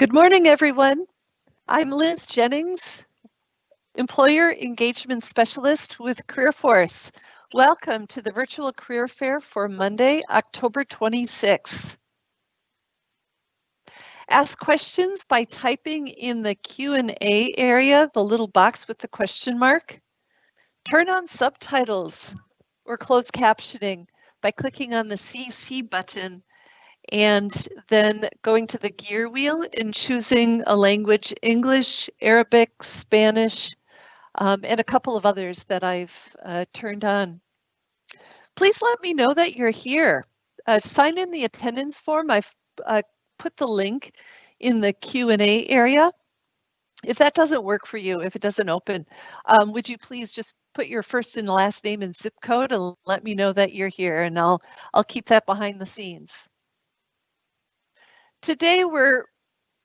Good morning, everyone. I'm Liz Jennings, Employer Engagement Specialist with CareerForce. Welcome to the Virtual Career Fair for Monday, October 26th. Ask questions by typing in the Q&A area, the little box with the question mark. Turn on subtitles or closed captioning by clicking on the CC button and then going to the gear wheel and choosing a language, English, Arabic, Spanish, and a couple of others that I've turned on. Please let me know that you're here. Sign in the attendance form. I've put the link in the Q&A area. If that doesn't work for you, if it doesn't open, would you please just put your first and last name and zip code and let me know that you're here, and I'll keep that behind the scenes. Today, we're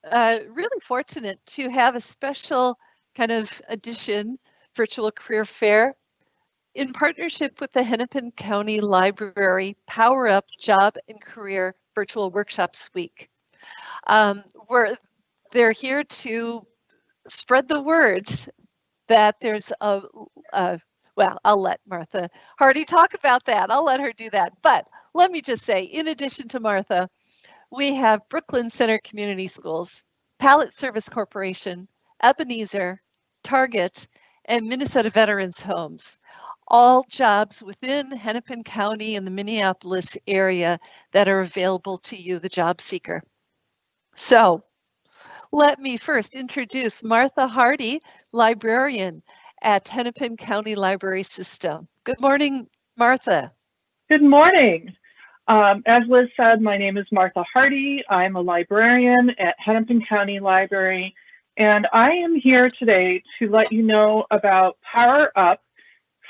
really fortunate to have a special kind of edition virtual career fair in partnership with the Hennepin County Library Power Up Job and Career Virtual Workshops Week. They're here to spread the word that there's well, I'll let Martha Hardy talk about that. I'll let her do that. But let me just say, in addition to Martha, we have Brooklyn Center Community Schools, Pallet Service Corporation, Ebenezer, Target, and Minnesota Veterans Homes, all jobs within Hennepin County and the Minneapolis area that are available to you, the job seeker. So let me first introduce Martha Hardy, librarian at Hennepin County Library System. Good morning, Martha. Good morning. As Liz said, my name is Martha Hardy. I'm a librarian at Hennepin County Library, and I am here today to let you know about Power Up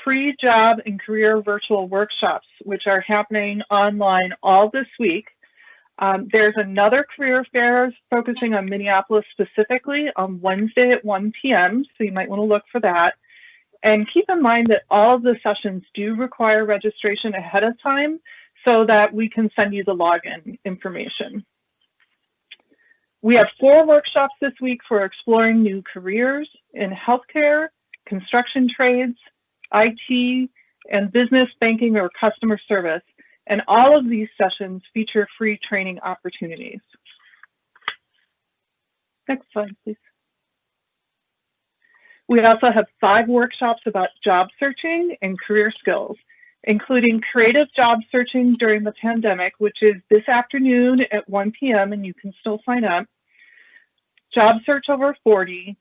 free job and career virtual workshops, which are happening online all this week. There's another career fair focusing on Minneapolis specifically on Wednesday at 1 p.m., so you might want to look for that. And keep in mind that all of the sessions do require registration ahead of time so that we can send you the login information. We have 4 workshops this week for exploring new careers in healthcare, construction trades, IT, and business banking or customer service. And all of these sessions feature free training opportunities. Next slide, please. We also have 5 workshops about job searching and career skills, including creative job searching during the pandemic, which is this afternoon at 1 p.m. and you can still sign up, job search over 40,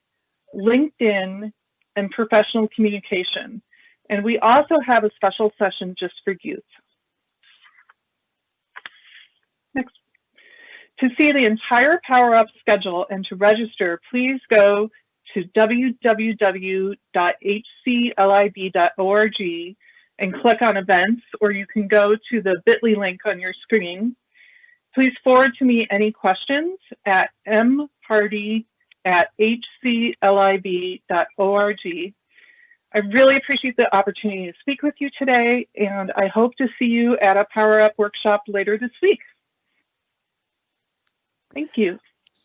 LinkedIn, and professional communication. And we also have a special session just for youth. Next. To see the entire Power Up schedule and to register, please go to www.hclib.org and click on events, or you can go to the bit.ly link on your screen. Please forward to me any questions at mhardy@hclib.org. I really appreciate the opportunity to speak with you today, and I hope to see you at a Power Up workshop later this week. Thank you.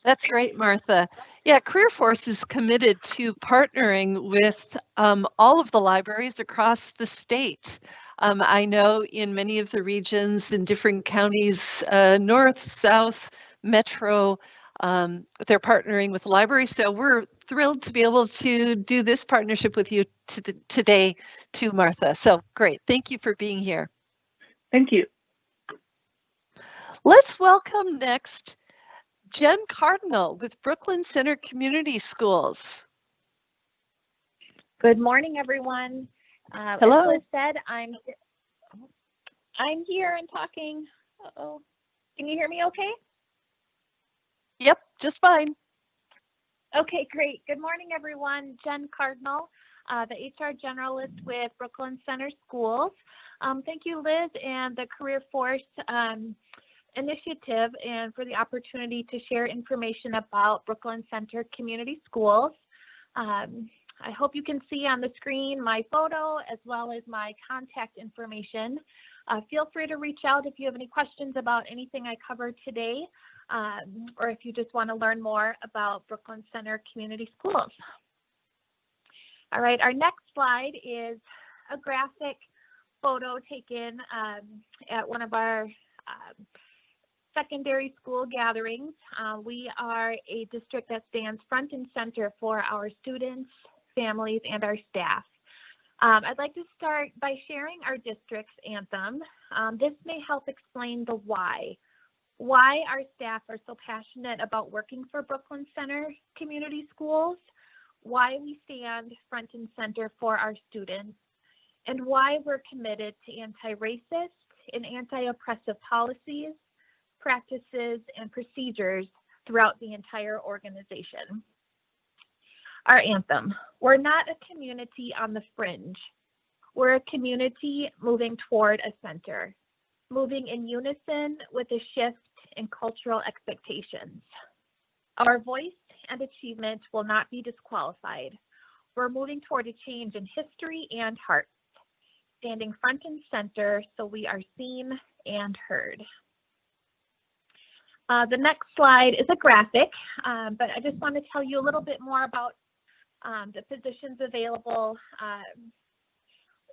That's great, Martha. Yeah, CareerForce is committed to partnering with all of the libraries across the state. I know in many of the regions in different counties, north, south, metro, they're partnering with the library. So we're thrilled to be able to do this partnership with you today too, Martha. So great. Thank you for being here. Thank you. Let's welcome next Jen Cardinal with Brooklyn Center Community Schools. Good morning, everyone. Hello. As Liz said, I'm here and talking. Uh-oh. Can you hear me okay? Yep, just fine. Okay, great. Good morning, everyone. Jen Cardinal, the HR Generalist with Brooklyn Center Schools. Thank you, Liz, and the CareerForce initiative and for the opportunity to share information about Brooklyn Center Community Schools. I hope you can see on the screen my photo as well as my contact information. Feel free to reach out if you have any questions about anything I covered today, or if you just want to learn more about Brooklyn Center Community Schools. All right, our next slide is a graphic photo taken at one of our secondary school gatherings. We are a district that stands front and center for our students, families, and our staff. I'd like to start by sharing our district's anthem. This may help explain the why our staff are so passionate about working for Brooklyn Center Community Schools, why we stand front and center for our students, and why we're committed to anti-racist and anti-oppressive policies, practices, and procedures throughout the entire organization. Our anthem: we're not a community on the fringe. We're a community moving toward a center, moving in unison with a shift in cultural expectations. Our voice and achievement will not be disqualified. We're moving toward a change in history and heart, standing front and center so we are seen and heard. The next slide is a graphic, but I just want to tell you a little bit more about the positions available.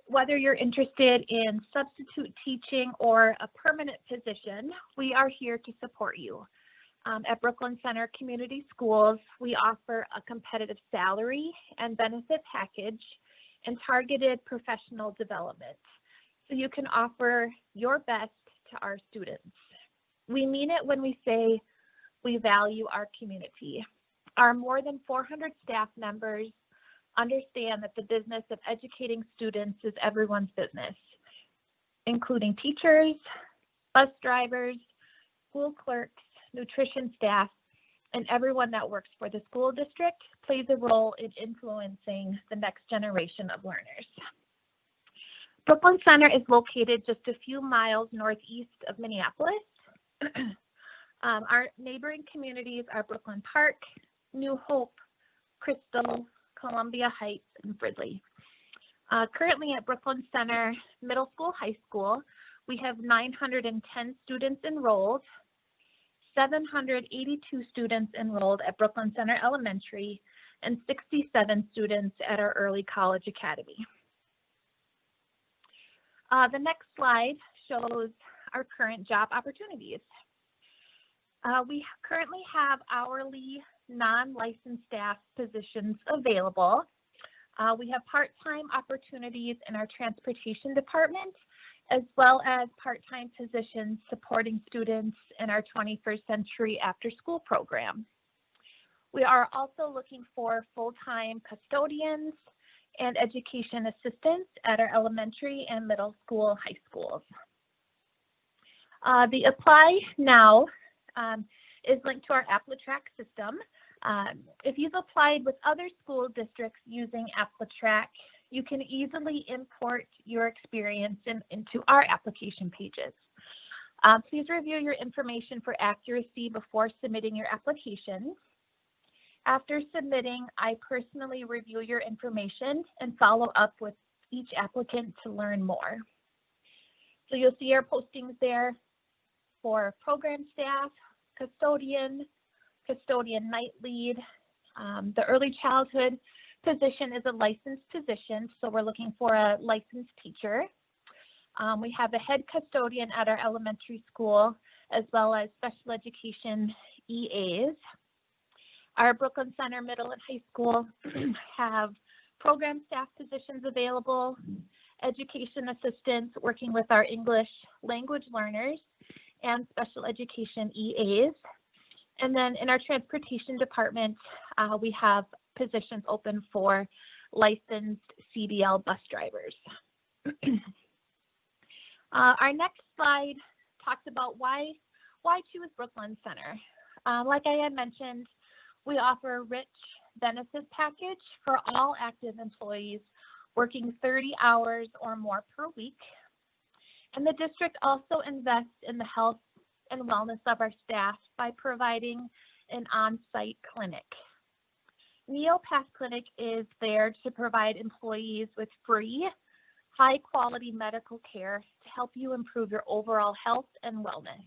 Whether you're interested in substitute teaching or a permanent position, we are here to support you. At Brooklyn Center Community Schools, we offer a competitive salary and benefit package and targeted professional development, so you can offer your best to our students. We mean it when we say we value our community. Our more than 400 staff members understand that the business of educating students is everyone's business, including teachers, bus drivers, school clerks, nutrition staff, and everyone that works for the school district plays a role in influencing the next generation of learners. Brooklyn Center is located just a few miles northeast of Minneapolis. Our neighboring communities are Brooklyn Park, New Hope, Crystal, Columbia Heights, and Fridley. Currently at Brooklyn Center Middle School, High School, we have 910 students enrolled, 782 students enrolled at Brooklyn Center Elementary, and 67 students at our early college academy. The next slide shows our current job opportunities. We currently have hourly non-licensed staff positions available. We have part-time opportunities in our transportation department, as well as part-time positions supporting students in our 21st Century After School program. We are also looking for full-time custodians and education assistants at our elementary and middle school, high schools. The Apply Now is linked to our AppleTrack system. If you've applied with other school districts using AppleTrack, you can easily import your experience into our application pages. Please review your information for accuracy before submitting your application. After submitting, I personally review your information and follow up with each applicant to learn more. So you'll see our postings there for program staff, custodian, custodian night lead. The early childhood position is a licensed position, so we're looking for a licensed teacher. We have a head custodian at our elementary school, as well as special education EAs. Our Brooklyn Center Middle and High School have program staff positions available, education assistants working with our English language learners, and special education EAs. And then in our transportation department, we have positions open for licensed CDL bus drivers. Our next slide talks about why choose Brooklyn Center. Like I had mentioned, we offer a rich benefit package for all active employees working 30 hours or more per week. And the district also invests in the health and wellness of our staff by providing an on-site clinic. NeoPath Clinic is there to provide employees with free, high-quality medical care to help you improve your overall health and wellness.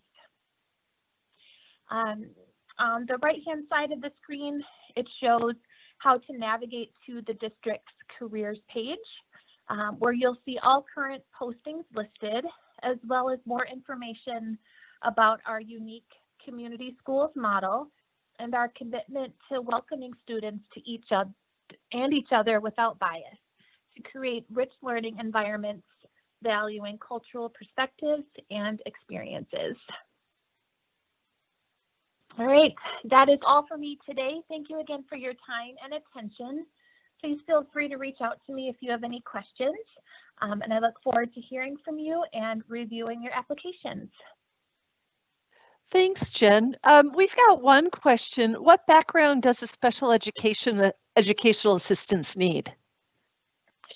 On the right-hand side of the screen, it shows how to navigate to the district's careers page, where you'll see all current postings listed, as well as more information about our unique community schools model and our commitment to welcoming students to each other without bias, to create rich learning environments valuing cultural perspectives and experiences. All right, that is all for me today. Thank you again for your time and attention. Please feel free to reach out to me if you have any questions, and I look forward to hearing from you and reviewing your applications. Thanks, Jen. We've got one question. What background does a special educational assistance need?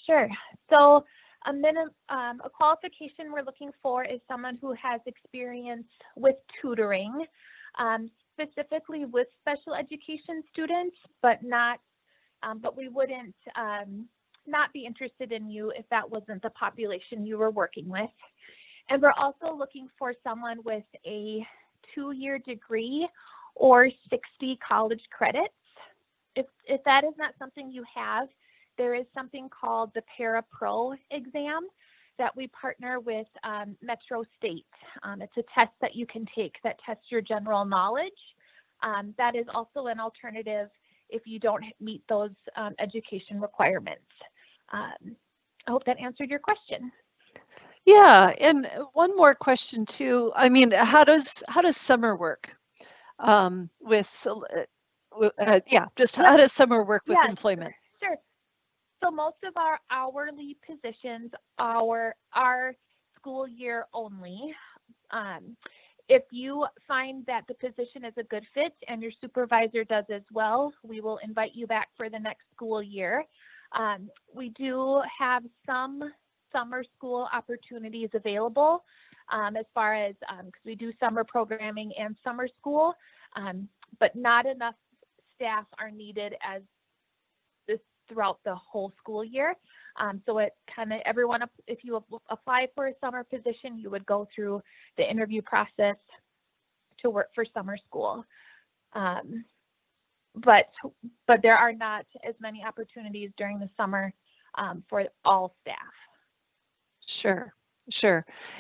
Sure. So a qualification we're looking for is someone who has experience with tutoring, specifically with special education students, but we wouldn't not be interested in you if that wasn't the population you were working with. And we're also looking for someone with a 2-year degree or 60 college credits. If that is not something you have, there is something called the Para-Pro exam that we partner with Metro State. It's a test that you can take that tests your general knowledge. That is also an alternative if you don't meet those education requirements. I hope that answered your question. Yeah, and one more question too. I mean, how does summer work how does summer work with employment? Sure. So most of our hourly positions are school year only. If you find that the position is a good fit and your supervisor does as well, we will invite you back for the next school year. We do have some summer school opportunities available as far as, because we do summer programming and summer school, but not enough staff are needed as this throughout the whole school year. So it kind of if you apply for a summer position, you would go through the interview process to work for summer school. But there are not as many opportunities during the summer for all staff. Sure.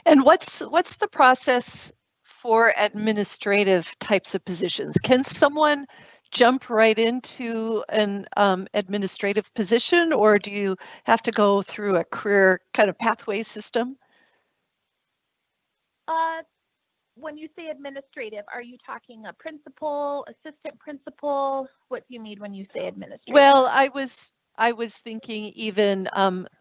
And what's the process for administrative types of positions? Can someone jump right into an administrative position, or do you have to go through a career kind of pathway system? When you say administrative, are you talking a principal, assistant principal? What do you mean when you say administrative? Well, I was thinking even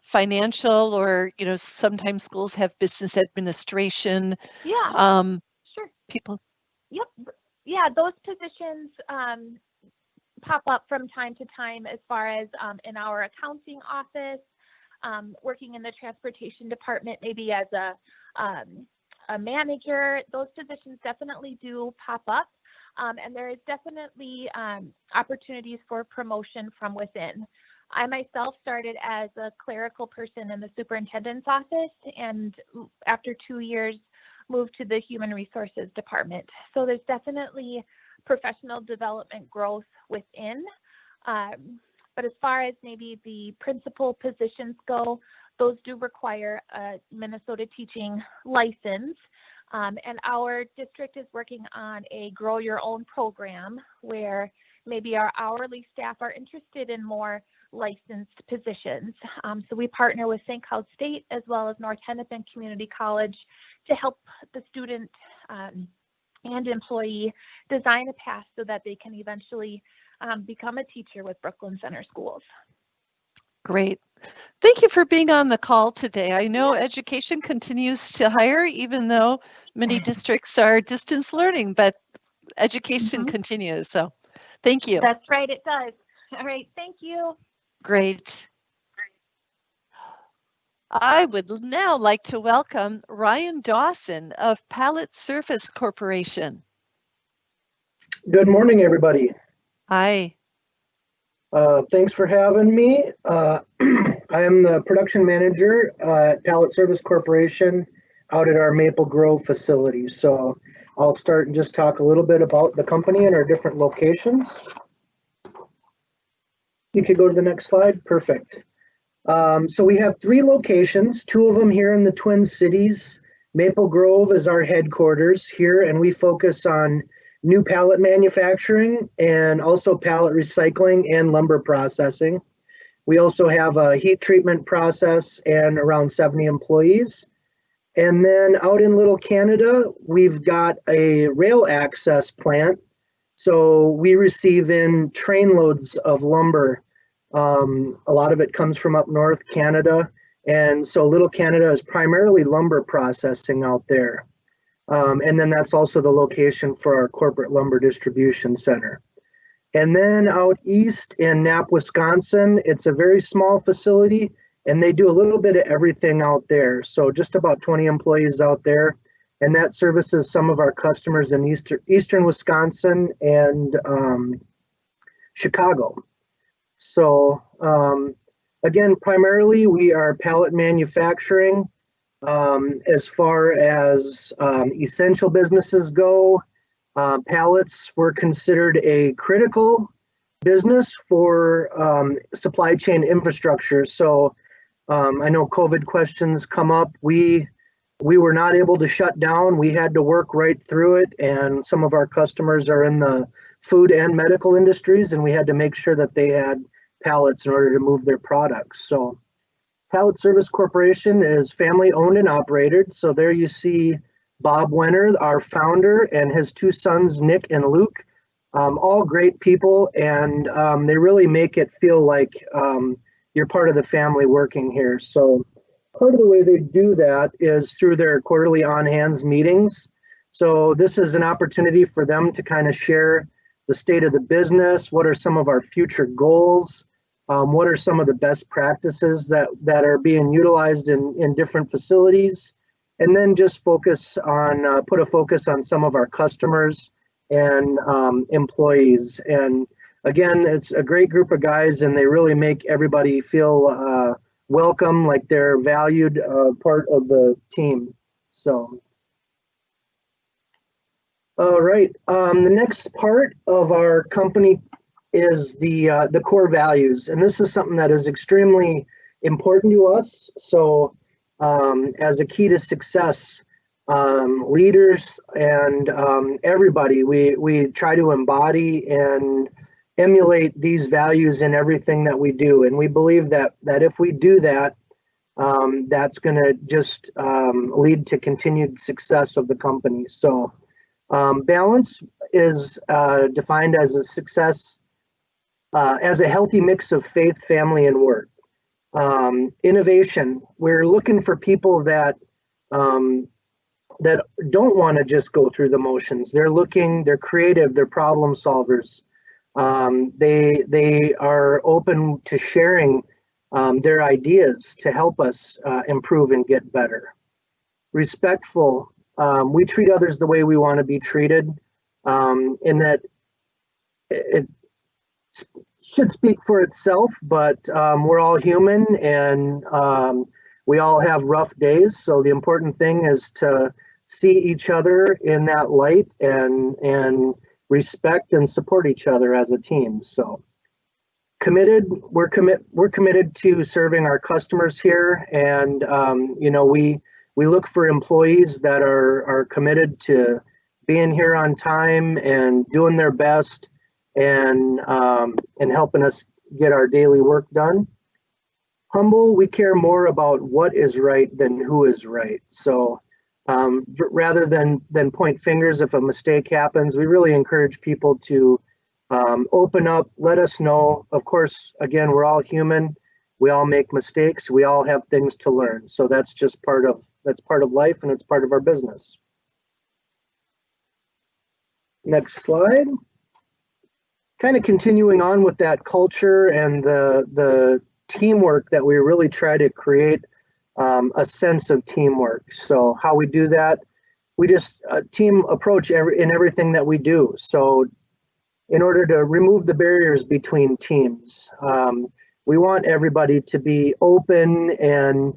financial, or sometimes schools have business administration. Yeah. Sure. People. Yep. Yeah, those positions pop up from time to time as far as in our accounting office, working in the transportation department, maybe as a manager. Those positions definitely do pop up, and there is definitely opportunities for promotion from within. I myself started as a clerical person in the superintendent's office, and after 2 years moved to the human resources department. So there's definitely professional development growth within. But as far as maybe the principal positions go, those do require a Minnesota teaching license. And our district is working on a grow your own program where maybe our hourly staff are interested in more licensed positions. So we partner with St. Cloud State as well as North Hennepin Community College to help the student and employee design a path so that they can eventually become a teacher with Brooklyn Center Schools. Great. Thank you for being on the call today. I know education continues to hire, even though many districts are distance learning, but education continues. So thank you. That's right, it does. All right, thank you. Great. I would now like to welcome Ryan Dawson of Pallet Surface Corporation. Good morning, everybody. Hi. Thanks for having me. I am the production manager at Pallet Service Corporation out at our Maple Grove facility. So I'll start and just talk a little bit about the company and our different locations. You could go to the next slide. Perfect. So we have 3 locations, 2 of them here in the Twin Cities. Maple Grove is our headquarters here, and we focus on new pallet manufacturing and also pallet recycling and lumber processing. We also have a heat treatment process and around 70 employees. And then out in Little Canada, we've got a rail access plant. So we receive in train loads of lumber. A lot of it comes from up north Canada. And so Little Canada is primarily lumber processing out there. And then that's also the location for our corporate lumber distribution center. And then out east in Knapp, Wisconsin, it's a very small facility, and they do a little bit of everything out there. So just about 20 employees out there, and that services some of our customers in eastern Wisconsin and Chicago. So again, primarily we are pallet manufacturing. As far as essential businesses go, pallets were considered a critical business for supply chain infrastructure. So I know COVID questions come up. We were not able to shut down. We had to work right through it. And some of our customers are in the food and medical industries, and we had to make sure that they had pallets in order to move their products. So Pallet Service Corporation is family owned and operated. So there you see Bob Wenner, our founder, and his 2 sons, Nick and Luke, all great people. And they really make it feel like you're part of the family working here. So part of the way they do that is through their quarterly on-hands meetings. So this is an opportunity for them to kind of share the state of the business. What are some of our future goals? What are some of the best practices that are being utilized in different facilities? And then just put a focus on some of our customers and employees. And again, it's a great group of guys, and they really make everybody feel welcome, like they're valued part of the team. So, all right, the next part of our company is the core values, and this is something that is extremely important to us. So as a key to success, leaders and everybody, we try to embody and emulate these values in everything that we do, and we believe that if we do that, that's going to just lead to continued success of the company. So balance is defined as a success as a healthy mix of faith, family, and work. Innovation, we're looking for people that don't want to just go through the motions. They're creative, they're problem solvers. They are open to sharing their ideas to help us improve and get better. Respectful, we treat others the way we want to be treated, in that it should speak for itself, but we're all human, and we all have rough days. So the important thing is to see each other in that light and respect and support each other as a team. So committed, we're committed to serving our customers here, and we look for employees that are committed to being here on time and doing their best, and helping us get our daily work done. Humble, we care more about what is right than who is right. So rather than point fingers if a mistake happens, we really encourage people to open up, let us know. Of course, again, we're all human. We all make mistakes. We all have things to learn. So that's just part of life, and it's part of our business. Next slide. Kind of continuing on with that culture and the teamwork that we really try to create, a sense of teamwork. So how we do that, we just team approach in everything that we do. So in order to remove the barriers between teams. We want everybody to be open and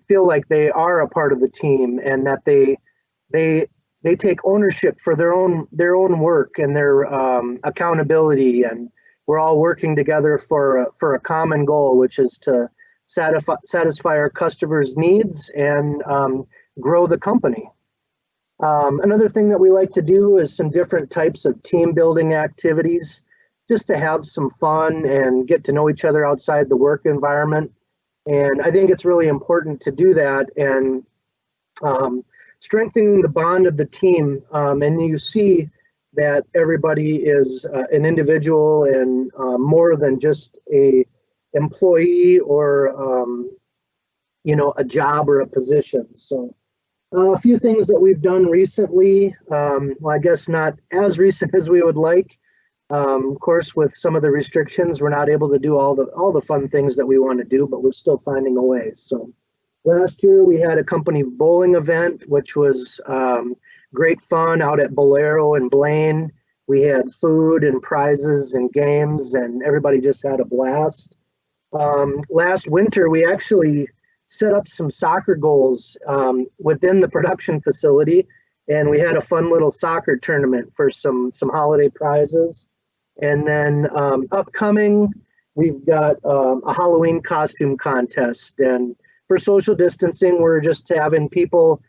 feel like they are a part of the team, and that they take ownership for their own work and their accountability, and we're all working together for a common goal, which is to satisfy our customers' needs and grow the company. Another thing that we like to do is some different types of team building activities, just to have some fun and get to know each other outside the work environment. And I think it's really important to do that, and strengthening the bond of the team. And you see that everybody is an individual and more than just a employee or a job or a position. So a few things that we've done recently, well, I guess not as recent as we would like. Of course, with some of the restrictions, we're not able to do all the fun things that we want to do, but we're still finding a way. So last year we had a company bowling event, which was great fun out at Bolero and Blaine. We had food and prizes and games, and everybody just had a blast. Last winter, we actually set up some soccer goals within the production facility, and we had a fun little soccer tournament for some holiday prizes. And then upcoming, we've got a Halloween costume contest, and for social distancing, we're just having people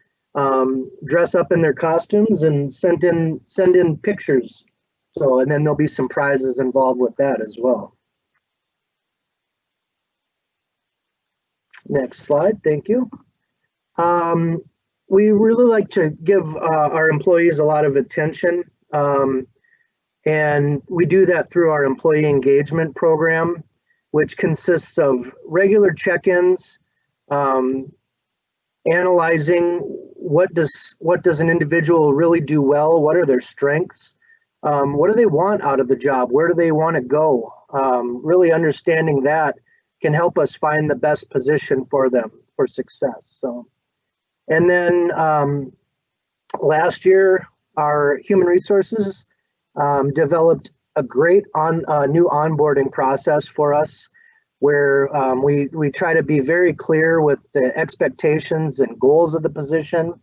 dress up in their costumes and send in pictures. So, and then there'll be some prizes involved with that as well. Next slide, thank you. We really like to give our employees a lot of attention, and we do that through our employee engagement program, which consists of regular check-ins, analyzing what does an individual really do well, what are their strengths, what do they want out of the job, where do they want to go. Really understanding that can help us find the best position for them for success. So, and then last year, our human resources developed a great new onboarding process for us, where we try to be very clear with the expectations and goals of the position,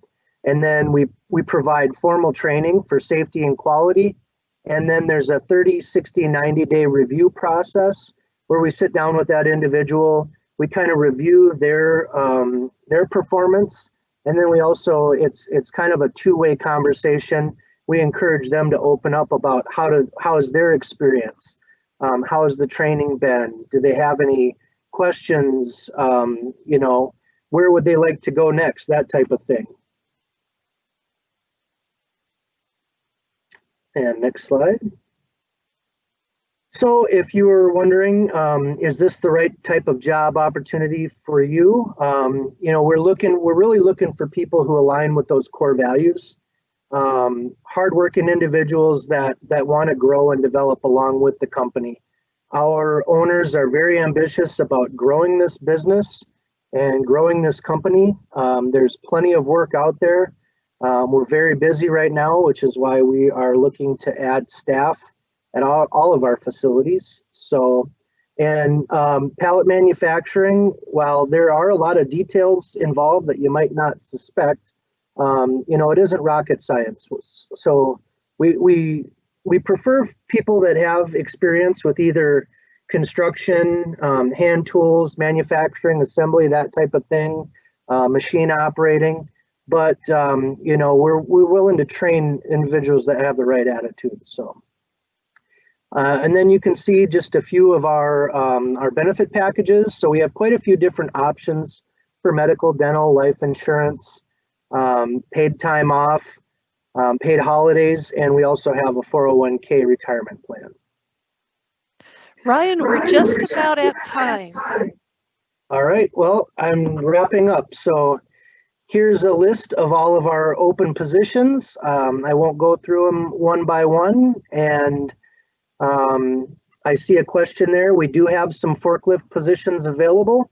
and then we provide formal training for safety and quality, and then there's a 30, 60, 90-day review process where we sit down with that individual, we kind of review their performance, and then we also, it's kind of a two-way conversation. We encourage them to open up about how is their experience, how has the training been, do they have any questions, where would they like to go next, that type of thing. And next slide. So if you were wondering, is this the right type of job opportunity for you? We're really looking for people who align with those core values. Hardworking individuals that want to grow and develop along with the company. Our owners are very ambitious about growing this business and growing this company. There's plenty of work out there. We're very busy right now, which is why we are looking to add staff at all of our facilities. So, and pallet manufacturing, while there are a lot of details involved that you might not suspect, it isn't rocket science. So we prefer people that have experience with either construction, hand tools, manufacturing, assembly, that type of thing, machine operating. But we're willing to train individuals that have the right attitude. So. And then you can see just a few of our benefit packages. So we have quite a few different options for medical, dental, life insurance, paid time off, paid holidays, and we also have a 401k retirement plan. Ryan, we're just about at time. All right, well, I'm wrapping up. So here's a list of all of our open positions. I won't go through them one by one, and I see a question there. We do have some forklift positions available,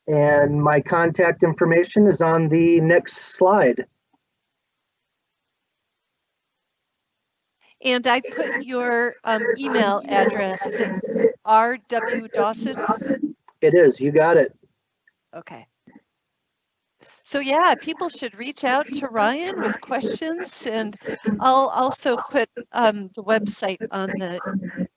and my contact information is on the next slide. And I put your email address. Is it R.W. Dawson? It is. You got it. Okay. So yeah, people should reach out to Ryan with questions, and I'll also put the website on the.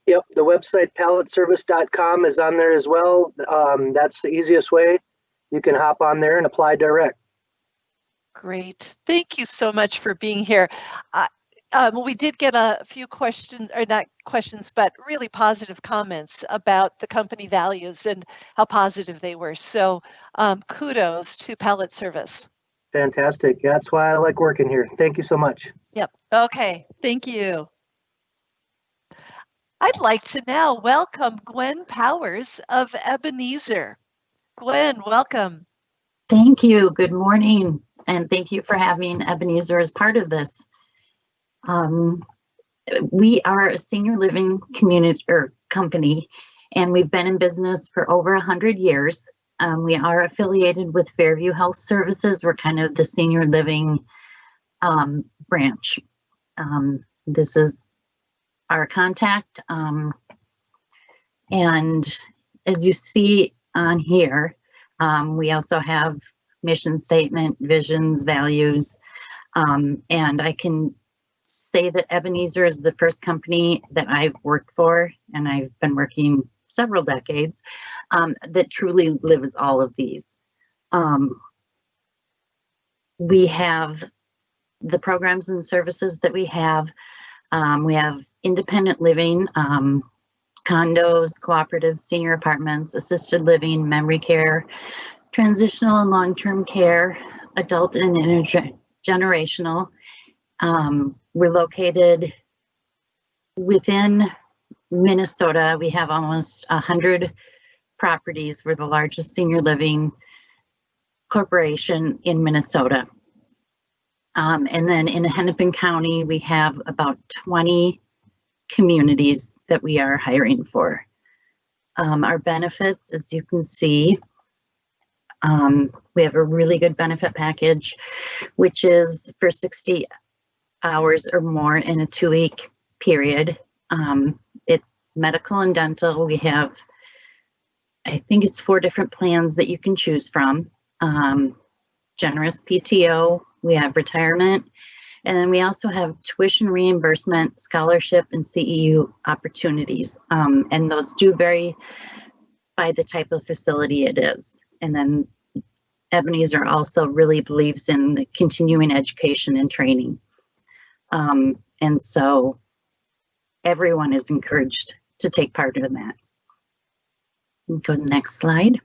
Yep, the website palletservice.com is on there as well. That's the easiest way. You can hop on there and apply direct. Great. Thank you so much for being here. We did get a few questions, or not questions, but really positive comments about the company values and how positive they were. So kudos to Pallet Service. Fantastic. That's why I like working here. Thank you so much. Yep. Okay. Thank you. I'd like to now welcome Gwen Powers of Ebenezer. Gwen, welcome. Thank you. Good morning. And thank you for having Ebenezer as part of this. We are a senior living community or company, and we've been in business for over 100 years. We are affiliated with Fairview Health Services. We're kind of the senior living branch. This is our contact. And as you see on here, we also have mission statement, visions, values, and I can say that Ebenezer is the first company that I've worked for, and I've been working several decades, that truly lives all of these. We have the programs and services that we have. We have independent living, condos, cooperatives, senior apartments, assisted living, memory care, transitional and long-term care, adult and intergenerational. We're located within Minnesota. We have almost 100 properties. We're the largest senior living corporation in Minnesota. And then in Hennepin County, we have about 20 communities that we are hiring for. Our benefits, as you can see, we have a really good benefit package, which is for 60 hours or more in a 2-week period. It's medical and dental. We have, I think it's 4 different plans that you can choose from. Generous PTO, we have retirement, and then we also have tuition reimbursement, scholarship, and CEU opportunities. And those do vary by the type of facility it is. And then Ebenezer also really believes in the continuing education and training. And so everyone is encouraged to take part in that. Go to the next slide.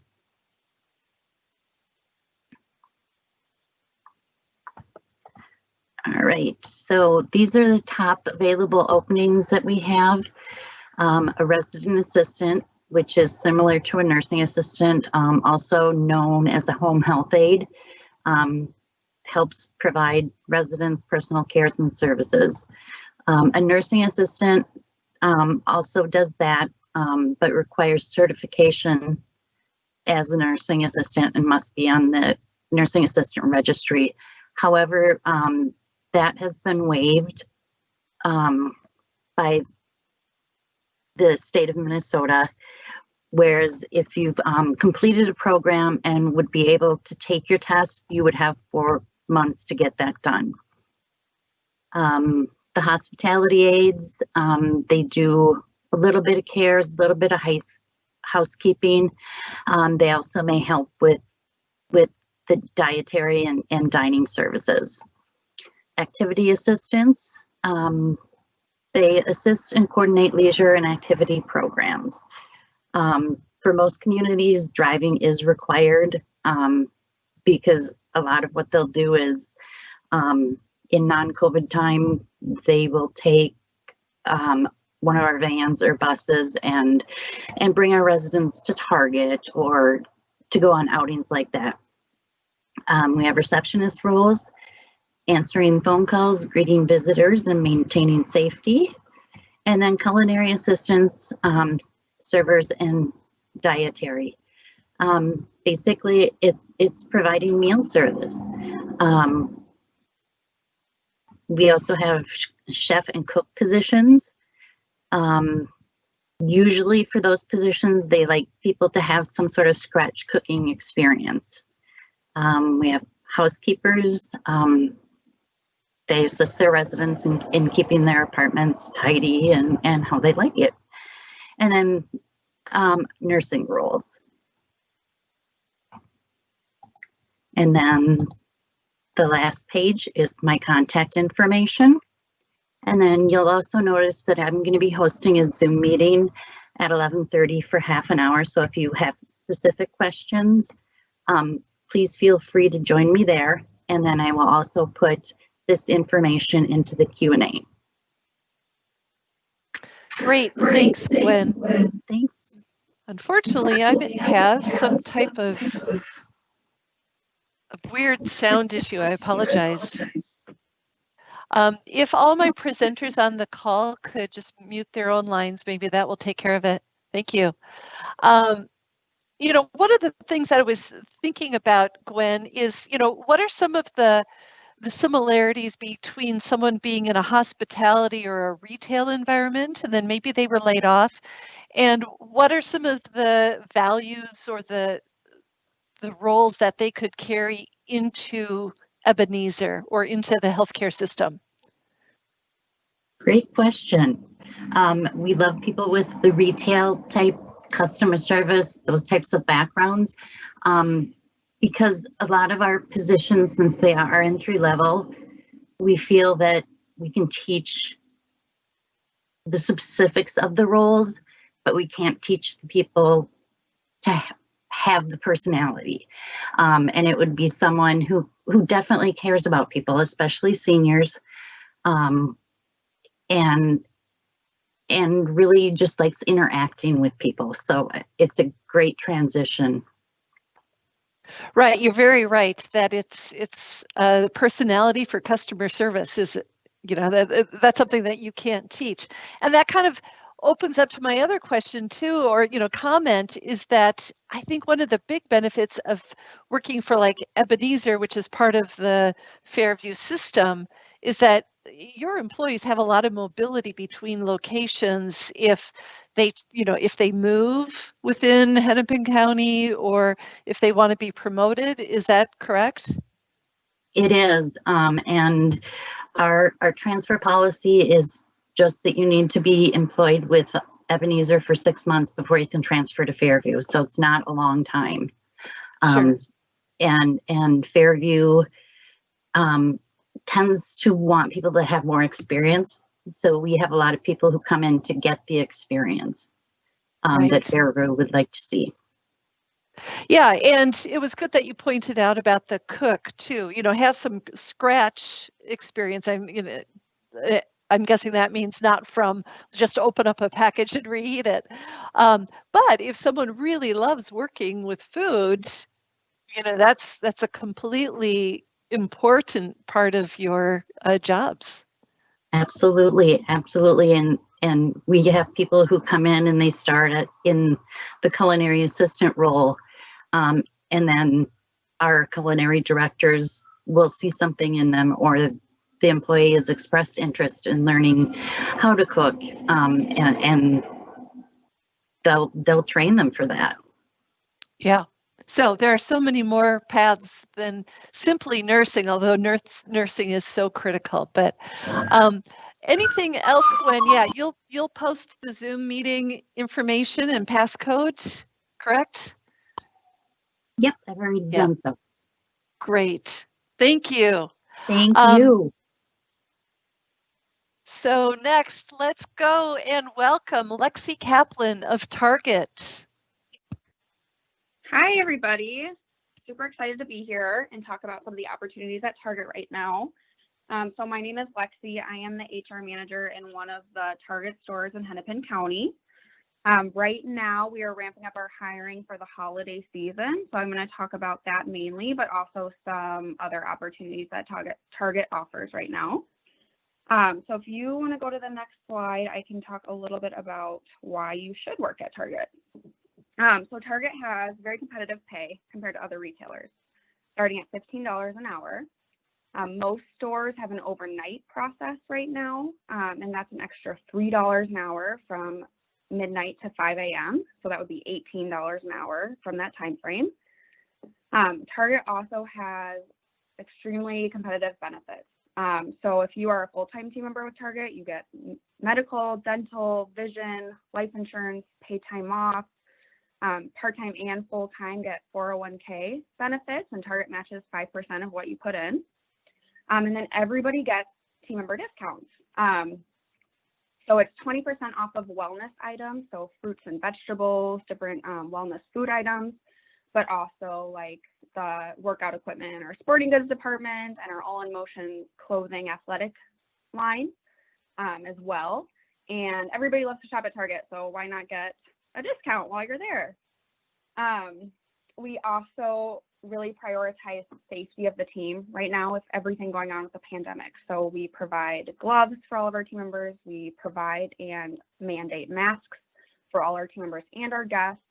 All right, so these are the top available openings that we have. A resident assistant, which is similar to a nursing assistant, also known as a home health aide, helps provide residents personal cares and services. A nursing assistant also does that, but requires certification as a nursing assistant and must be on the nursing assistant registry. However, that has been waived by the state of Minnesota, whereas if you've completed a program and would be able to take your test, you would have 4 months to get that done. The hospitality aides, they do a little bit of cares, a little bit of housekeeping. They also may help with the dietary and dining services. Activity assistants, they assist and coordinate leisure and activity programs. For most communities, driving is required because a lot of what they'll do is in non-COVID time, they will take one of our vans or buses and bring our residents to Target or to go on outings like that. We have receptionist roles, answering phone calls, greeting visitors, and maintaining safety. And then culinary assistants, servers, and dietary. Basically, it's providing meal service. We also have chef and cook positions. Usually for those positions, they like people to have some sort of scratch cooking experience. We have housekeepers. They assist their residents in keeping their apartments tidy and how they like it. And then nursing roles. And then the last page is my contact information. And then you'll also notice that I'm going to be hosting a Zoom meeting at 11:30 for half an hour. So if you have specific questions, please feel free to join me there. And then I will also put this information into the Q&A. Great, thanks, Gwen. Thanks. Unfortunately, I have some type of weird sound issue. I apologize. If all my presenters on the call could just mute their own lines, maybe that will take care of it. Thank you. You know, one of the things that I was thinking about, Gwen, is, you know, what are some of the similarities between someone being in a hospitality or a retail environment, and then maybe they were laid off, and what are some of the values or the roles that they could carry into Ebenezer or into the healthcare system? Great question. We love people with the retail type customer service, those types of backgrounds, because a lot of our positions, since they are entry level, we feel that we can teach the specifics of the roles, but we can't teach the people to have the personality. And it would be someone who definitely cares about people, especially seniors, and really just likes interacting with people. So it's a great transition. Right, you're very right that it's personality for customer service is, you know, that's something that you can't teach. And that kind of opens up to my other question too, or, you know, comment, is that I think one of the big benefits of working for like Ebenezer, which is part of the Fairview system, is that your employees have a lot of mobility between locations if they, you know, if they move within Hennepin County or if they want to be promoted. Is that correct? It is. And our transfer policy is just that you need to be employed with Ebenezer for 6 months before you can transfer to Fairview. So it's not a long time. Sure. And Fairview tends to want people that have more experience. So we have a lot of people who come in to get the experience Right. that Fairview would like to see. Yeah, and it was good that you pointed out about the cook too. You know, have some scratch experience. I'm guessing that means not from just open up a package and reheat it. But if someone really loves working with food, you know, that's a completely important part of your jobs. Absolutely, absolutely. And we have people who come in and they start in the culinary assistant role. And then our culinary directors will see something in them, or the employee has expressed interest in learning how to cook, and they'll train them for that. Yeah. So there are so many more paths than simply nursing, although nursing is so critical. But anything else, Gwen? Yeah, you'll post the Zoom meeting information and passcode, correct? Yep, I've already done so. Great. Thank you. Thank you. So next, let's go and welcome Lexi Kaplan of Target. Hi, everybody. Super excited to be here and talk about some of the opportunities at Target right now. So my name is Lexi. I am the HR manager in one of the Target stores in Hennepin County. Right now, we are ramping up our hiring for the holiday season. So I'm going to talk about that mainly, but also some other opportunities that Target offers right now. So if you want to go to the next slide, I can talk a little bit about why you should work at Target. So Target has very competitive pay compared to other retailers, starting at $15 an hour. Most stores have an overnight process right now, and that's an extra $3 an hour from midnight to 5 a.m. So that would be $18 an hour from that time frame. Target also has extremely competitive benefits. So if you are a full-time team member with Target, you get medical, dental, vision, life insurance, paid time off. Part-time and full-time get 401k benefits, and Target matches 5% of what you put in. And then everybody gets team member discounts. So it's 20% off of wellness items, so fruits and vegetables, different wellness food items, but also like the workout equipment in our sporting goods department and our All in Motion clothing athletic line as well. And everybody loves to shop at Target, so why not get a discount while you're there? We also really prioritize safety of the team right now with everything going on with the pandemic. So we provide gloves for all of our team members. We provide and mandate masks for all our team members and our guests.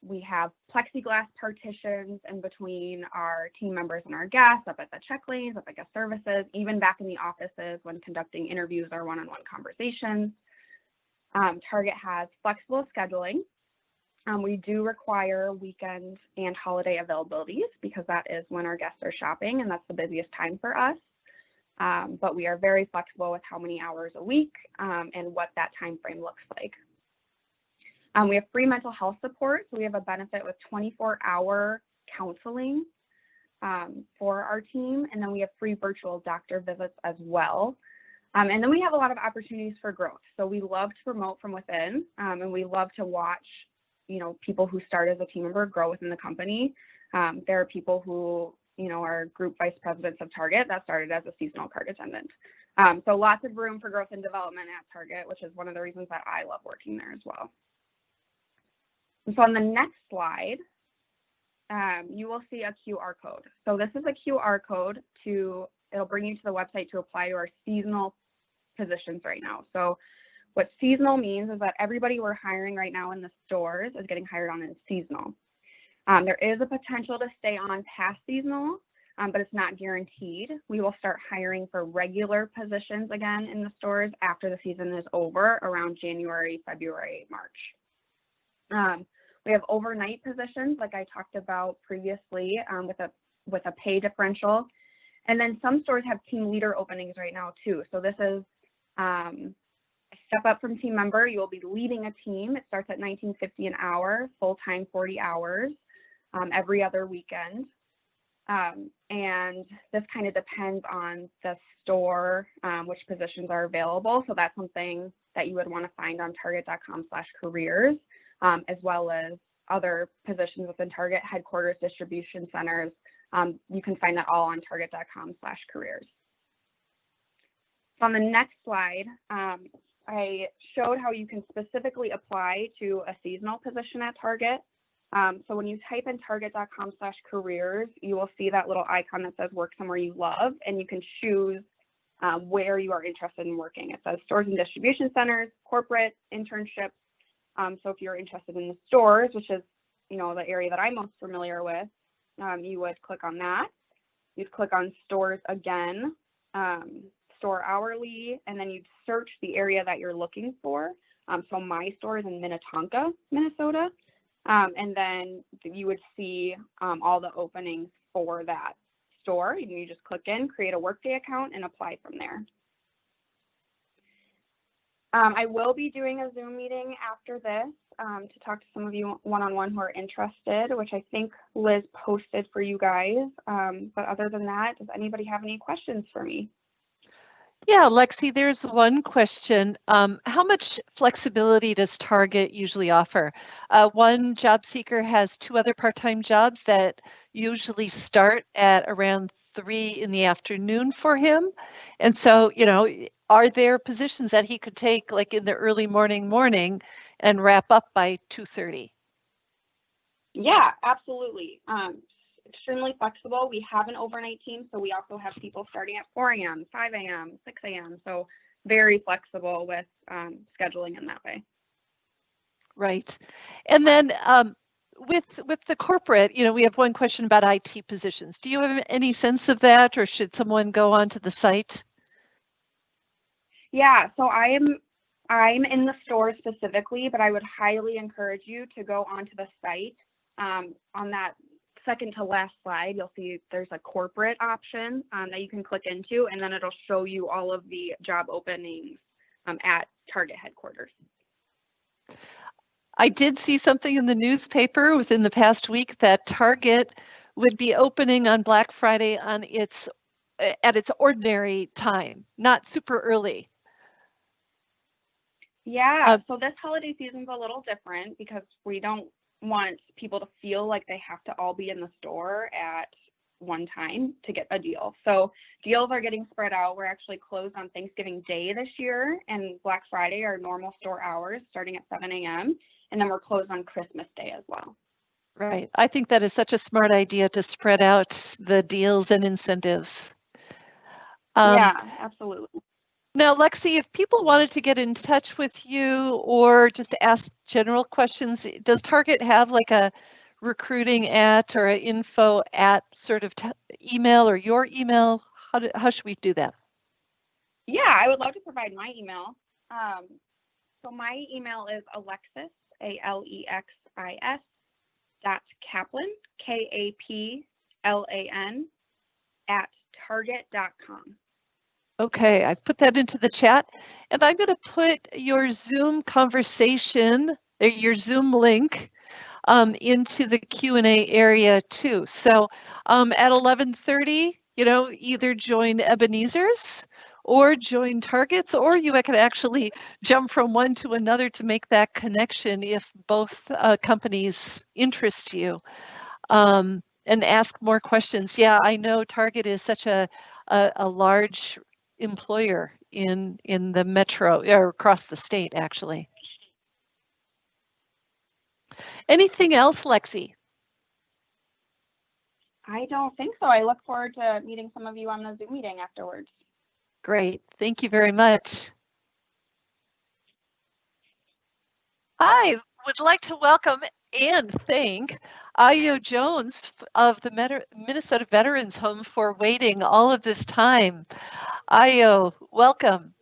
We have plexiglass partitions in between our team members and our guests, up at the check lanes, up at guest services, even back in the offices when conducting interviews or one-on-one conversations. Target has flexible scheduling. We do require weekend and holiday availabilities because that is when our guests are shopping and that's the busiest time for us. But we are very flexible with how many hours a week and what that time frame looks like. We have free mental health support. So we have a benefit with 24-hour counseling for our team. And then we have free virtual doctor visits as well. And then we have a lot of opportunities for growth. So we love to promote from within and we love to watch people who start as a team member grow within the company. There are people who, are group vice presidents of Target that started as a seasonal cart attendant. So lots of room for growth and development at Target, which is one of the reasons that I love working there as well. And so on the next slide, you will see a QR code. So this is a QR code it'll bring you to the website to apply to our seasonal positions right now. So what seasonal means is that everybody we're hiring right now in the stores is getting hired on as seasonal. There is a potential to stay on past seasonal, but it's not guaranteed. We will start hiring for regular positions again in the stores after the season is over around January, February, March. We have overnight positions like I talked about previously with a pay differential. And then some stores have team leader openings right now too. So this is a step up from team member. You will be leading a team. It starts at $19.50 an hour, full-time 40 hours, every other weekend. And this kind of depends on the store, which positions are available. So that's something that you would want to find on target.com/careers, as well as other positions within Target headquarters, distribution centers. You can find that all on target.com/careers. So on the next slide, I showed how you can specifically apply to a seasonal position at Target. So when you type in target.com/careers, you will see that little icon that says work somewhere you love, and you can choose where you are interested in working. It says stores and distribution centers, corporate, internships. So if you're interested in the stores, which is, the area that I'm most familiar with, you would click on that. You'd click on stores again, store hourly, and then you'd search the area that you're looking for. So my store is in Minnetonka, Minnesota. And then you would see all the openings for that store. And you just click in, create a Workday account, and apply from there. I will be doing a Zoom meeting after this to talk to some of you one-on-one who are interested, which I think Liz posted for you guys. But other than that, does anybody have any questions for me? Yeah, Lexi, there's one question. How much flexibility does Target usually offer? One job seeker has 2 other part-time jobs that usually start at around 3 in the afternoon for him. And so, are there positions that he could take like in the early morning and wrap up by 2:30? Yeah, absolutely. Extremely flexible. We have an overnight team, so we also have people starting at 4 a.m., 5 a.m., 6 a.m. So very flexible with scheduling in that way. Right. And then with the corporate, we have one question about IT positions. Do you have any sense of that, or should someone go onto the site? Yeah, so I'm in the store specifically, but I would highly encourage you to go onto the site. On that second to last slide, you'll see there's a corporate option that you can click into, and then it'll show you all of the job openings at Target headquarters. I did see something in the newspaper within the past week that Target would be opening on Black Friday at its ordinary time, not super early. Yeah, so this holiday season's a little different because we don't want people to feel like they have to all be in the store at one time to get a deal. So deals are getting spread out. We're actually closed on Thanksgiving Day this year, and Black Friday are normal store hours starting at 7 a.m. And then we're closed on Christmas Day as well. Right. I think that is such a smart idea to spread out the deals and incentives. Yeah, absolutely. Now, Lexi, if people wanted to get in touch with you or just ask general questions, does Target have like a recruiting at or an info at sort of email or your email? How should we do that? Yeah, I would love to provide my email. So my email is Alexis, ALEXIS, .Kaplan, KAPLAN, @target.com. Okay, I've put that into the chat, and I'm going to put your Zoom conversation, your Zoom link, into the Q&A area too. So at 11:30, either join Ebenezer's or join Target's, or you can actually jump from one to another to make that connection if both companies interest you, and ask more questions. Yeah, I know Target is such a large employer in the metro or across the state, actually. Anything else, Lexi? I don't think so. I look forward to meeting some of you on the Zoom meeting afterwards. Great. Thank you very much. I would like to welcome and thank Ayo Jones of the Minnesota Veterans Home for waiting all of this time. Ayo, welcome.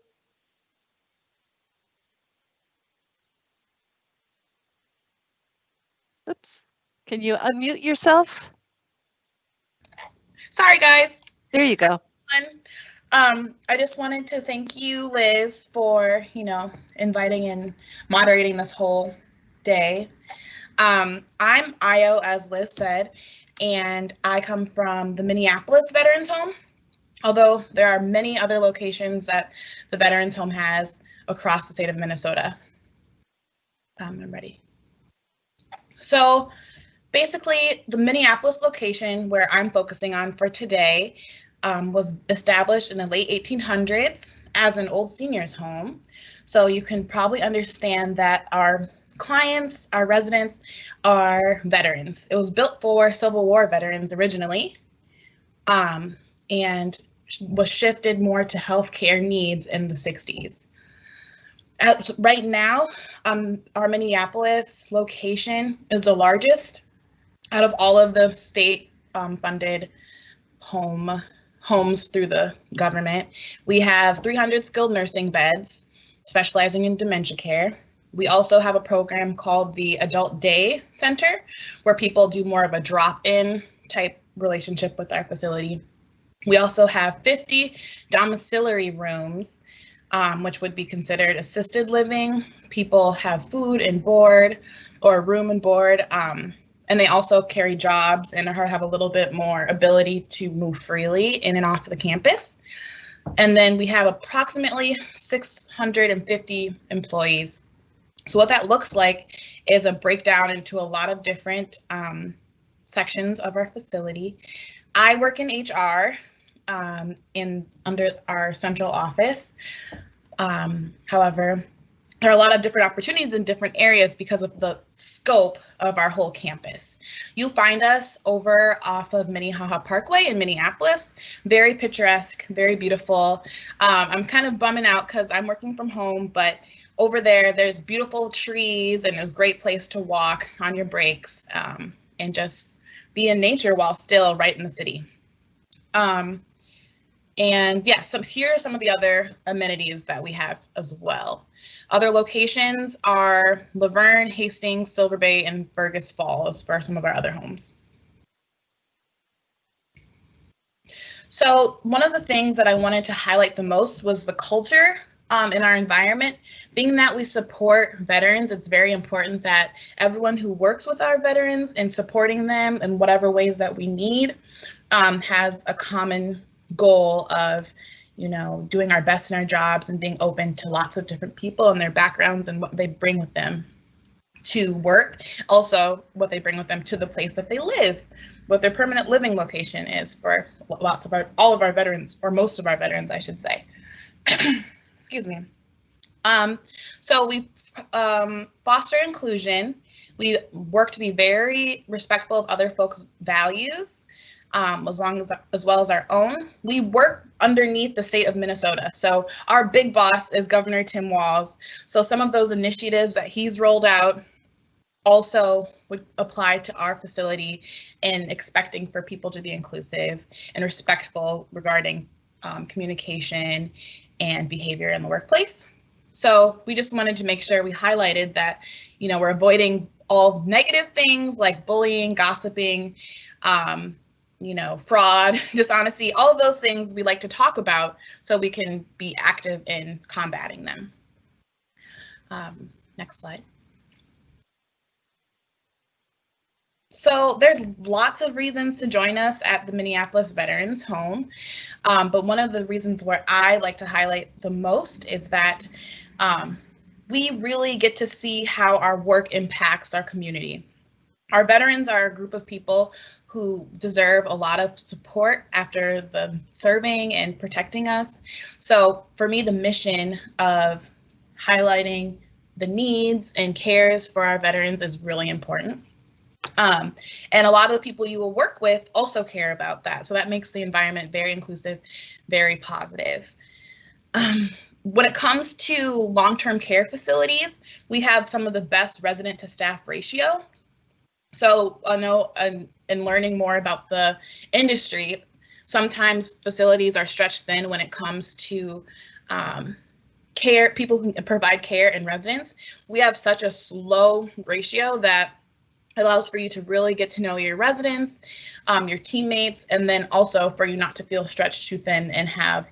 Oops. Can you unmute yourself? Sorry, guys. There you go. I just wanted to thank you, Liz, for, inviting and moderating this whole day. I'm Ayo, as Liz said, and I come from the Minneapolis Veterans Home, although there are many other locations that the Veterans Home has across the state of Minnesota. I'm ready. So basically, the Minneapolis location where I'm focusing on for today was established in the late 1800s as an old seniors home. So you can probably understand that our clients, our residents, are veterans. It was built for Civil War veterans originally, and was shifted more to healthcare needs in the 60s. Right now, our Minneapolis location is the largest out of all of the state funded homes through the government. We have 300 skilled nursing beds specializing in dementia care. We also have a program called the Adult Day Center, where people do more of a drop-in type relationship with our facility. We also have 50 domiciliary rooms, which would be considered assisted living. People have food and board or room and board, and they also carry jobs and have a little bit more ability to move freely in and off the campus. And then we have approximately 650 employees. So what that looks like is a breakdown into a lot of different sections of our facility. I work in HR under our central office. However, there are a lot of different opportunities in different areas because of the scope of our whole campus. You'll find us over off of Minnehaha Parkway in Minneapolis. Very picturesque, very beautiful. I'm kind of bumming out because I'm working from home, but over there's beautiful trees and a great place to walk on your breaks and just be in nature while still right in the city. And yeah, here are some of the other amenities that we have as well. Other locations are Laverne, Hastings, Silver Bay, and Fergus Falls for some of our other homes. So one of the things that I wanted to highlight the most was the culture in our environment. Being that we support veterans, it's very important that everyone who works with our veterans and supporting them in whatever ways that we need has a common goal of, you know, doing our best in our jobs and being open to lots of different people and their backgrounds and what they bring with them to work. Also, what they bring with them to the place that they live, what their permanent living location is for all of our veterans, or most of our veterans, I should say. Excuse me. So we foster inclusion. We work to be very respectful of other folks' values, as well as our own. We work underneath the state of Minnesota. So our big boss is Governor Tim Walz. So some of those initiatives that he's rolled out also would apply to our facility, and expecting for people to be inclusive and respectful regarding communication and behavior in the workplace. So we just wanted to make sure we highlighted that, you know, we're avoiding all negative things like bullying, gossiping, you know, fraud, dishonesty, all of those things we like to talk about so we can be active in combating them. Next slide. So there's lots of reasons to join us at the Minneapolis Veterans Home, but one of the reasons where I like to highlight the most is that we really get to see how our work impacts our community. Our veterans are a group of people who deserve a lot of support after the serving and protecting us. So for me, the mission of highlighting the needs and cares for our veterans is really important. And a lot of the people you will work with also care about that. So that makes the environment very inclusive, very positive. When it comes to long-term care facilities, we have some of the best resident to staff ratio. So I know in learning more about the industry, sometimes facilities are stretched thin when it comes to care, people who provide care and residents. We have such a low ratio that allows for you to really get to know your residents, your teammates, and then also for you not to feel stretched too thin and have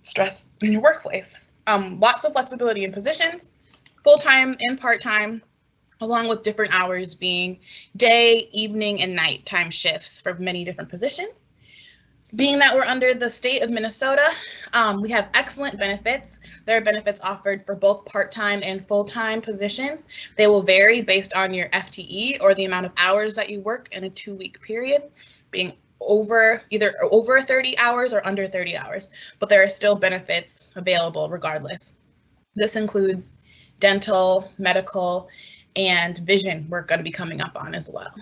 stress in your workplace. Lots of flexibility in positions, full-time and part-time, along with different hours being day, evening, and nighttime shifts for many different positions. So being that we're under the state of Minnesota, we have excellent benefits. There are benefits offered for both part-time and full-time positions. They will vary based on your FTE, or the amount of hours that you work in a 2-week period, being either over 30 hours or under 30 hours, but there are still benefits available regardless. This includes dental, medical, and vision we're going to be coming up on as well.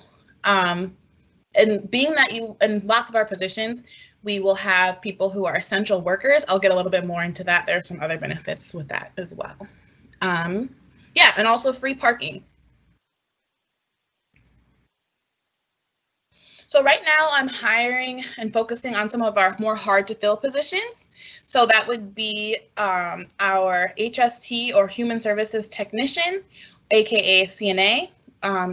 And being that in lots of our positions, we will have people who are essential workers. I'll get a little bit more into that. There are some other benefits with that as well. Yeah, and also free parking. So right now I'm hiring and focusing on some of our more hard to fill positions. So that would be our HST, or Human Services Technician, AKA CNA.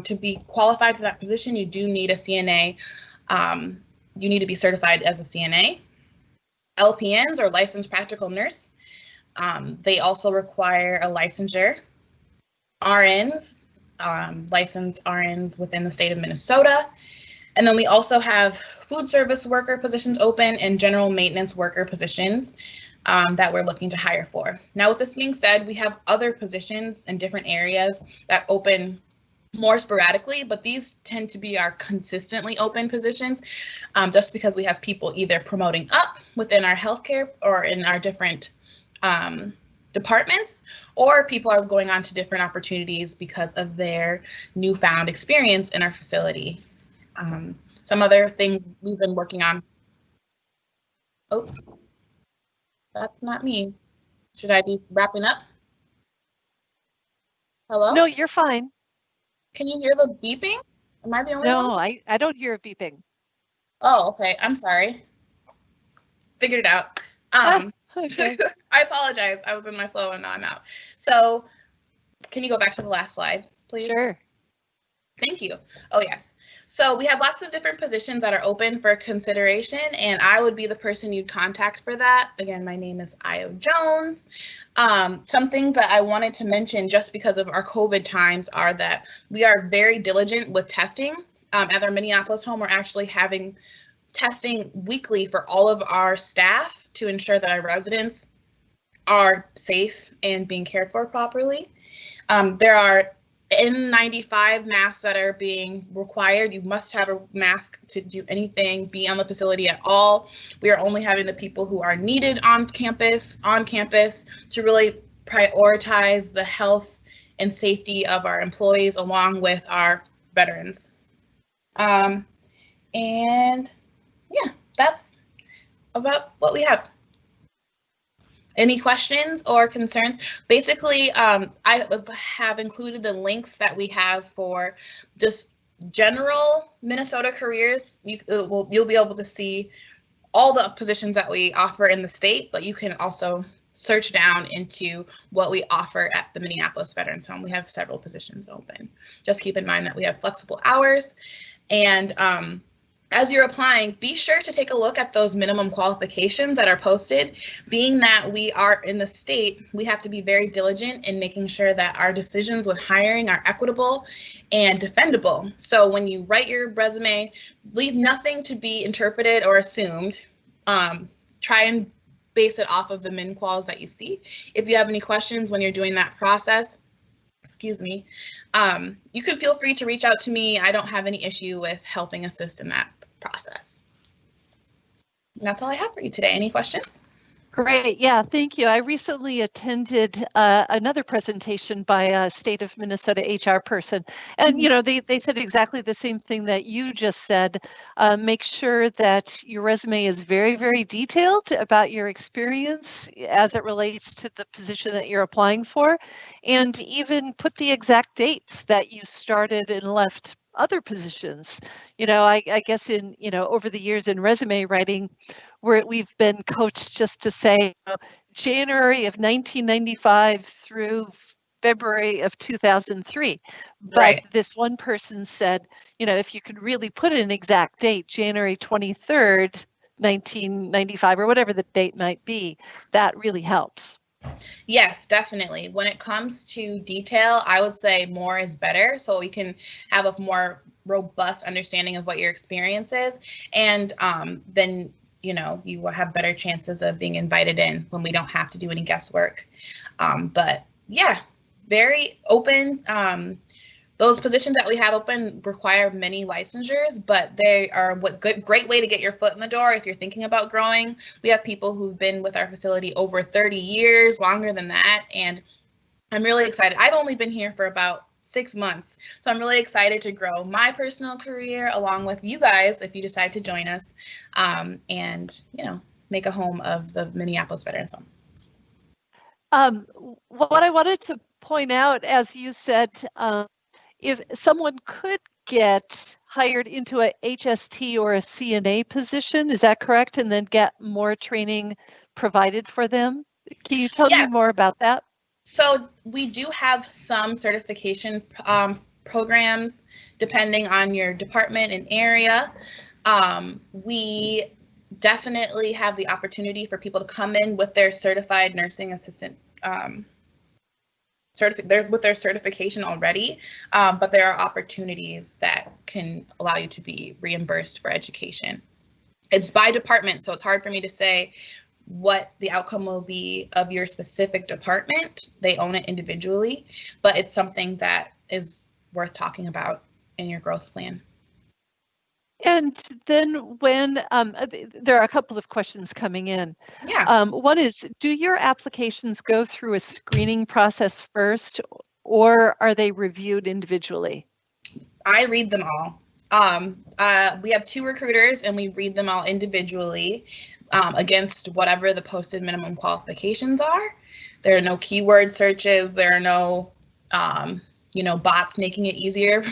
To be qualified for that position, you do need a CNA. You need to be certified as a CNA. LPNs, or Licensed Practical Nurse. They also require a licensure. RNs, licensed RNs within the state of Minnesota. And then we also have food service worker positions open and general maintenance worker positions that we're looking to hire for. Now, with this being said, we have other positions in different areas that open more sporadically, but these tend to be our consistently open positions, just because we have people either promoting up within our healthcare or in our different departments, or people are going on to different opportunities because of their newfound experience in our facility. Some other things we've been working on. Oh, that's not me. Should I be wrapping up? Hello? No, you're fine. Can you hear the beeping? Am I the only one? No, I don't hear it beeping. Oh, okay. I'm sorry. Figured it out. Okay. I apologize. I was in my flow and now I'm out. So can you go back to the last slide, please? Sure. Thank you. Oh, yes. So we have lots of different positions that are open for consideration, and I would be the person you'd contact for that. Again, my name is Io Jones. Some things that I wanted to mention just because of our COVID times are that we are very diligent with testing. At our Minneapolis home, we're actually having testing weekly for all of our staff to ensure that our residents are safe and being cared for properly. There are N95 masks that are being required. You must have a mask to do anything, be on the facility at all. We are only having the people who are needed on campus to really prioritize the health and safety of our employees along with our veterans. And yeah, that's about what we have. Any questions or concerns? Basically, I have included the links that we have for just general Minnesota careers. You'll be able to see all the positions that we offer in the state, but you can also search down into what we offer at the Minneapolis Veterans Home. We have several positions open. Just keep in mind that we have flexible hours, and as you're applying, be sure to take a look at those minimum qualifications that are posted. Being that we are in the state, we have to be very diligent in making sure that our decisions with hiring are equitable and defendable. So when you write your resume, leave nothing to be interpreted or assumed. Try and base it off of the min quals that you see. If you have any questions when you're doing that process, excuse me, you can feel free to reach out to me. I don't have any issue with helping assist in that process. And that's all I have for you today. Any questions? Great. Yeah, thank you. I recently attended another presentation by a state of Minnesota HR person. And, you know, they said exactly the same thing that you just said. Make sure that your resume is very, very detailed about your experience as it relates to the position that you're applying for. And even put the exact dates that you started and left other positions. You know, I guess in, you know, over the years in resume writing, we've been coached just to say, you know, January of 1995 through February of 2003. But Right. this one person said, you know, if you could really put an exact date, January 23rd, 1995, or whatever the date might be, that really helps. Yes, definitely. When it comes to detail, I would say more is better, so we can have a more robust understanding of what your experience is, and then, you know, you will have better chances of being invited in when we don't have to do any guesswork. But yeah, very open. Those positions that we have open require many licensures, but they are a great way to get your foot in the door if you're thinking about growing. We have people who've been with our facility over 30 years, longer than that, and I'm really excited. I've only been here for about 6 months, so I'm really excited to grow my personal career along with you guys if you decide to join us, and, you know, make a home of the Minneapolis Veterans Home. What I wanted to point out, as you said, if someone could get hired into a HST or a CNA position, is that correct? And then get more training provided for them? Can you tell me more about that? So we do have some certification programs depending on your department and area. We definitely have the opportunity for people to come in with their certified nursing assistant with their certification already, but there are opportunities that can allow you to be reimbursed for education. It's by department, so it's hard for me to say what the outcome will be of your specific department. They own it individually, but it's something that is worth talking about in your growth plan. And then when there are a couple of questions coming in. Yeah. One is, do your applications go through a screening process first, or are they reviewed individually? I read them all. We have 2 recruiters and we read them all individually against whatever the posted minimum qualifications are. There are no keyword searches. There are no, bots making it easier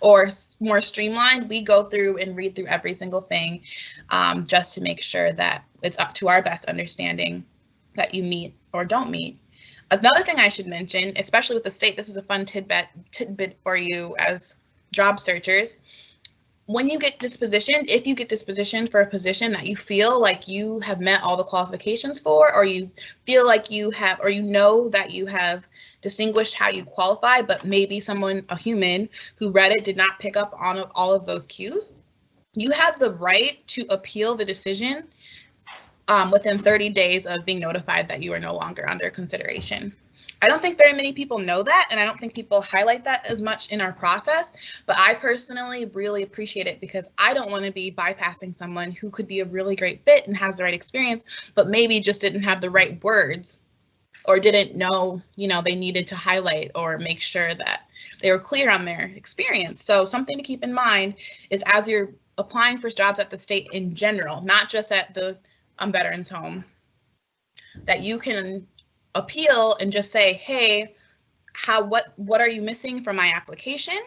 or more streamlined. We go through and read through every single thing just to make sure that it's up to our best understanding that you meet or don't meet. Another thing I should mention, especially with the state, this is a fun tidbit for you as job searchers. When you get dispositioned, if you get dispositioned for a position that you feel like you have met all the qualifications for, or you feel like you have, or you know that you have distinguished how you qualify, but maybe someone, a human who read it, did not pick up on all of those cues, you have the right to appeal the decision within 30 days of being notified that you are no longer under consideration. I don't think very many people know that, and I don't think people highlight that as much in our process, but I personally really appreciate it because I don't want to be bypassing someone who could be a really great fit and has the right experience, but maybe just didn't have the right words or didn't know, they needed to highlight or make sure that they were clear on their experience. So something to keep in mind is as you're applying for jobs at the state in general, not just at the veterans home, that you can appeal and just say, hey, what are you missing from my application?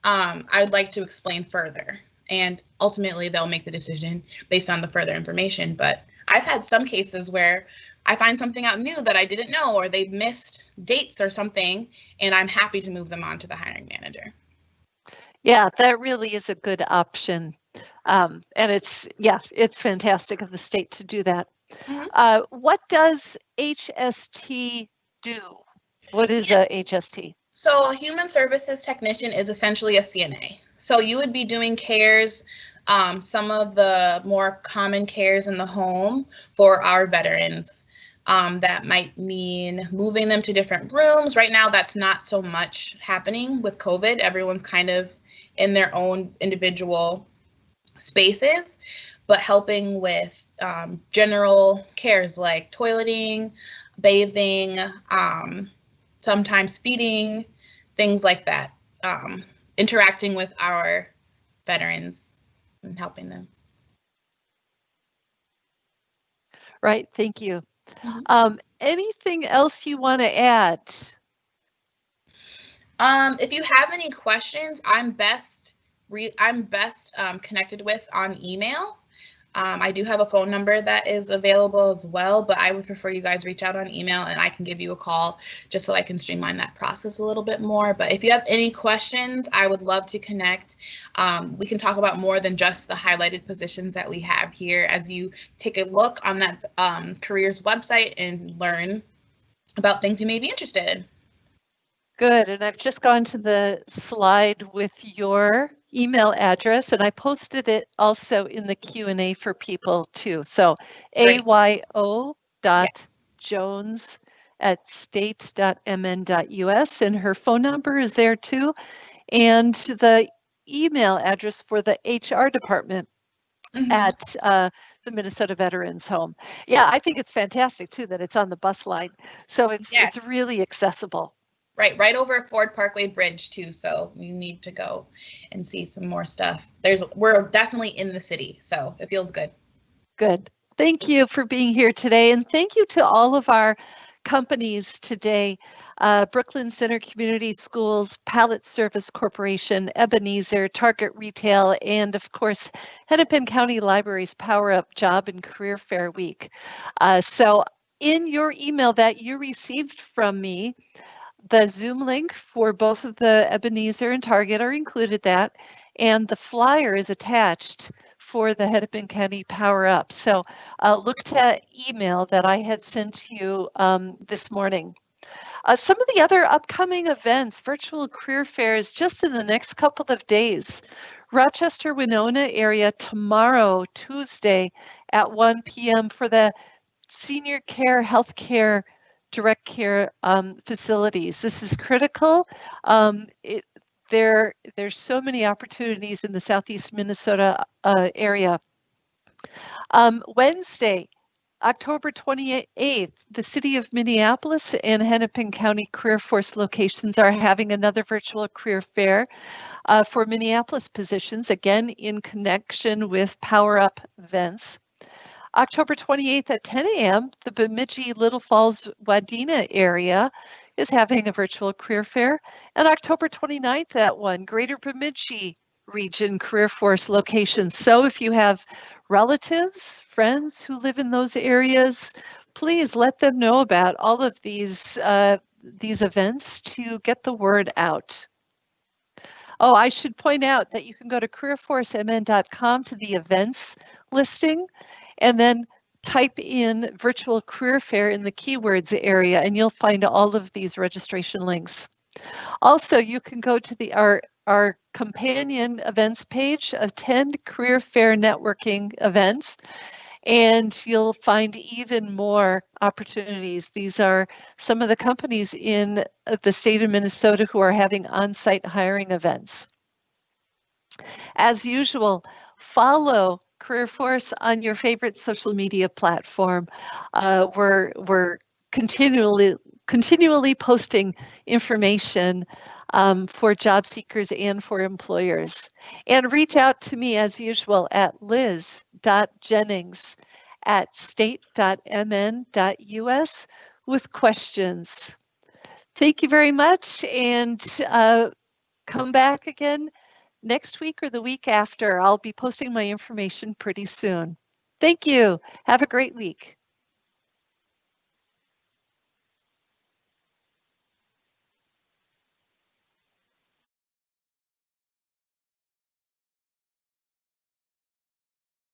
I'd like to explain further. And ultimately they'll make the decision based on the further information. But I've had some cases where I find something out new that I didn't know, or they've missed dates or something, and I'm happy to move them on to the hiring manager. Yeah, that really is a good option. And it's fantastic of the state to do that. Mm-hmm. What does HST do? What is a HST? So a human services technician is essentially a CNA. So you would be doing cares, some of the more common cares in the home for our veterans. That might mean moving them to different rooms. Right now, that's not so much happening with COVID. Everyone's kind of in their own individual spaces, but helping with general cares like toileting, bathing, sometimes feeding, things like that, interacting with our veterans and helping them. Right, thank you. Anything else you want to add? If you have any questions, I'm best connected with on email. I do have a phone number that is available as well, but I would prefer you guys reach out on email and I can give you a call just so I can streamline that process a little bit more. But if you have any questions, I would love to connect. We can talk about more than just the highlighted positions that we have here as you take a look on that careers website and learn about things you may be interested in. Good, and I've just gone to the slide with your email address, and I posted it also in the Q&A for people too. So ayo.jones@state.mn.us, and her phone number is there too, and the email address for the HR department at the Minnesota Veterans Home. Yeah, I think it's fantastic too that it's on the bus line, so it's really accessible. Right over Ford Parkway Bridge too, so you need to go and see some more stuff. We're definitely in the city, so it feels good. Good. Thank you for being here today, and thank you to all of our companies today. Brooklyn Center Community Schools, Pallet Service Corporation, Ebenezer, Target Retail, and of course, Hennepin County Library's Power Up Job and Career Fair Week. So in your email that you received from me, the Zoom link for both of the Ebenezer and Target are included that, and the flyer is attached for the Hennepin County Power Up. So look to email that I had sent you this morning. Some of the other upcoming events, virtual career fairs, just in the next couple of days. Rochester, Winona area tomorrow, Tuesday at 1 p.m. for the Senior Care Healthcare Direct Care facilities. This is critical there's so many opportunities in the Southeast Minnesota area. Wednesday, October 28th, the City of Minneapolis and Hennepin County Career Force locations are having another virtual career fair for Minneapolis positions, again in connection with Power Up events. October 28th at 10 a.m., the Bemidji, Little Falls, Wadena area is having a virtual career fair. And October 29th at 1, Greater Bemidji region career force locations. So if you have relatives, friends who live in those areas, please let them know about all of these events to get the word out. Oh, I should point out that you can go to careerforcemn.com to the events listing and then type in virtual career fair in the keywords area and you'll find all of these registration links. Also, you can go to our companion events page, attend career fair networking events, and you'll find even more opportunities. These are some of the companies in the state of Minnesota who are having on-site hiring events. As usual, follow Career Force on your favorite social media platform. We're continually posting information for job seekers and for employers. And reach out to me as usual at liz.jennings@state.mn.us with questions. Thank you very much, and come back again next week or the week after. I'll be posting my information pretty soon. Thank you. Have a great week.